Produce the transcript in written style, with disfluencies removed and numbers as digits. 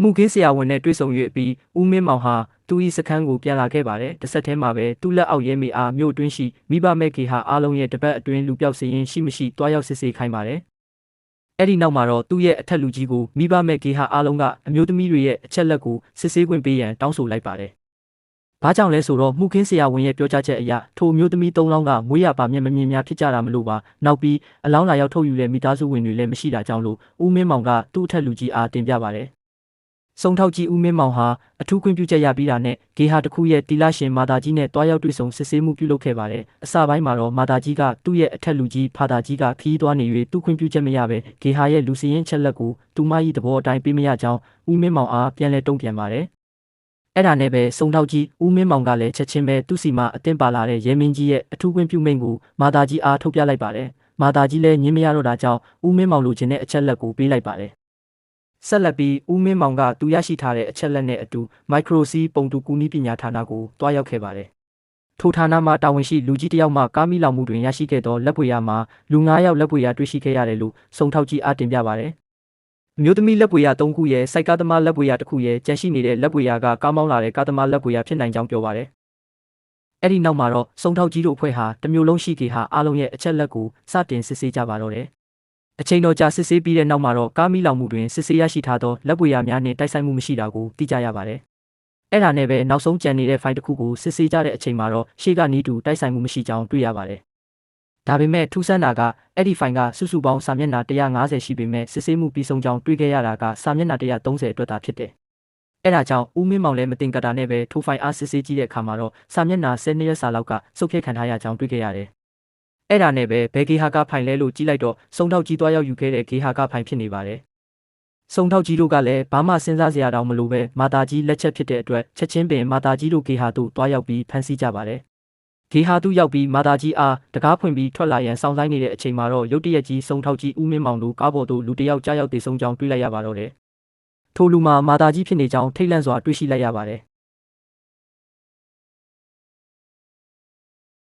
မူခင်းဆရာဝန်နဲ့တွေ့ဆုံ၍ပြီးဦးမင်းမောင်ဟာသူ၏စခန်းကိုပြန်လာခဲ့ပါတယ်။တစ်ဆက်တည်းမှာပဲသူ့လက်အောက်ရဲမေအားမြို့အတွင်းရှိမိဘမဲ့ကေဟာအားလုံးရဲ့တပတ်အတွင်းလူပြောက်စရင်ရှိမရှိတွားရောက်စစ်ဆေးခိုင်းပါတယ်။အဲ့ဒီနောက်မှာတော့သူ့ရဲ့အထက်လူကြီးကိုမိဘမဲ့ကေဟာအားလုံးကအမျိုးသမီးတွေရဲ့အချက်လက်ကိုစစ်ဆေးခွင့်ပေးရန်တောင်းဆိုလိုက်ပါတယ်။ဘာကြောင့်လဲဆိုတော့မှုခင်းဆရာဝန်ရဲ့ပြောကြားချက်အရထိုအမျိုးသမီး၃လောင်းကမွေးရပါမျက်မမြင်များဖြစ်ကြတာမလို့ပါနောက်ပြီးအလောင်းလာရောက်ထုတ်ယူတဲ့မိသားစုဝင်တွေလည်းမရှိတာကြောင့်လို့ဦးမင်းမောင်ကသူ့အထက်လူကြီးအားတင်ပြပါတယ်။စုံထောက်ကြီးဦးမင်းမောင်ဟာအထူးခွင့်ပြုချက်ရပြီးတာနဲ့ဂေဟာတစ်ခုရဲ့တီလာရှင်မာတာကြီးနဲ့တွားရောက်တွေ့ဆုံစစ်ဆေးမှုပြုလုပ်ခဲ့ပါတယ်။အစပိုင်းမှာတော့မာတာကြီးကသူ့ရဲ့အထက်လူကြီးဖာတာကြီးကခီးသွားနေ၍သူ့ခွင့်ပြုချက်မရဘဲဂေဟာရဲ့လူစည်ရင်းချက်လက်ကိုသူမ၏သဘောအတိုင်းပေးမရကြောင်းဦးမင်းမောင်အားပြန်လည်တုံ့ပြန်ပါတယ်။အဲ့ဒါနဲ့ပဲစုံထောက်ကြီးဦးမင်းမောင်ကလည်းချက်ချင်းပဲသူ့စီမှာအသင်းပါလာတဲ့ရဲမင်းကြီးရဲ့အထူးခွင့်ပြုမိန့်ကိုမာတာကြီးအားထုတ်ပြလိုက်ပါတယ်။မာတာကြီးလည်းညင်းမရတော့တာကြောင့်ဦးမင်းမောင်လိုချင်တဲ့အချက်လက်ကိုပေးလိုက်ပါတယ်ဆက်လက်ပြီးဦးမင်းမောင်ကသူရရှိထားတဲ့အချက်လက်နဲ့အတူမိုက်ခရိုစီပုံတူကူနီးပညာဌာနကိုတွားရောက်ခဲ့ပါတယ်။ထိုဌာနမှာတာဝန်ရှိလူကြီးတယောက်မှကားမီလောင်မှုတွင်ရရှိခဲ့သောလက်ပွေရမှာလူ9ယောက်လက်ပွေရတွေ့ရှိခဲ့ရတယ်လို့စုံထောက်ကြီးအားတင်ပြပါတယ်။အမျိုးသမီးလက်ပွေရ3ခုရဲ့စိုက်ကားသမားလက်ပွေရ1ခုရဲ့ကျန်ရှိနေတဲ့လက်ပွေရကကားမောင်းလာတဲ့ကားသမားလက်ပွေရဖြစ်နိုင်ကြောင်းပြောပါတယ်။အဲ့ဒီနောက်မှာတော့စုံထောက်ကြီးတို့အဖွဲ့ဟာတမျိုးလုံးရှိကေဟာအားလုံးရဲ့အချက်လက်ကိုစတင်စစ်ဆေးကြပါတော့တယ်။အချိန်တော်ကြာစစ်ဆေးပြီးတဲ့နောက်မှာတော့ကားမီလောင်မှုတွင်စစ်ဆေးရရှိထားသောလက်ပွေရများနဲ့တိုက်ဆိုင်မှုမရှိတာကိုသိကြရပါတယ်။အဲ့ဒါနဲ့ပဲနောက်ဆုံးကြံနေတဲ့ဖိုင်တစ်ခုကိုစစ်ဆေးကြတဲ့အချိန်မှာတော့ရှေ့ကနီးတူတိုက်ဆိုင်မှုမရှိကြောင်းတွေ့ရပါတယ်။ဒါပေမဲ့ထူးဆန်းတာကအဲ့ဒီဖိုင်ကစုစုပေါင်းစာမျက်နှာ150ရှိပေမဲ့စစ်ဆေးမှုပြီးဆုံးကြောင်းတွေ့ခဲ့ရတာကစာမျက်နှာ130အတွက်သာဖြစ်တယ်။အဲ့ဒါကြောင့်ဦးမင်းမောင်လည်းမတင်ကတာနဲ့ပဲထိုဖိုင်အားစစ်ဆေးကြည့်တဲ့အခါမှာတော့စာမျက်နှာ12ရက်စာလောက်ကစုပ်ဖြတ်ခံထားရကြောင်းတွေ့ခဲ့ရတယ်။အဲ့ဒါနဲ့ပဲဘယ်ဂေဟာကဖိုင်လဲလို့ကြည့်လိုက်တော့စုံထောက်ကြီးတွားရောက်ယူခဲ့တဲ့ဂေဟာကဖိုင်ဖြစ်နေပါတယ်။စုံထောက်ကြီးတို့ကလည်းဘာမှစဉ်းစားစရာတောင်မလိုပဲမာတာကြီးလက်ချက်ဖြစ်တဲ့အတွက်ချက်ချင်းပင်မာတာကြီးတို့ဂေဟာတို့တွားရောက်ပြီးဖမ်းဆီးကြပါတယ်။ဂေဟာတို့ရောက်ပြီးမာတာကြီးအားတကားဖွင့်ပြီးထွက်လာရန်စောင့်ဆိုင်းနေတဲ့အချိန်မှာတော့ရုတ်တရက်ကြီးစုံထောက်ကြီးဦးမင်းမောင်တို့ကားပေါ်သို့လူတယောက်ကြားရောက်တည်ဆုံကြောင်းတွေ့လိုက်ရပါတော့တယ်။ထိုလူမှာမာတာကြီးဖြစ်နေကြောင်းထိတ်လန့်စွာတွေ့ရှိလိုက်ရပါတယ်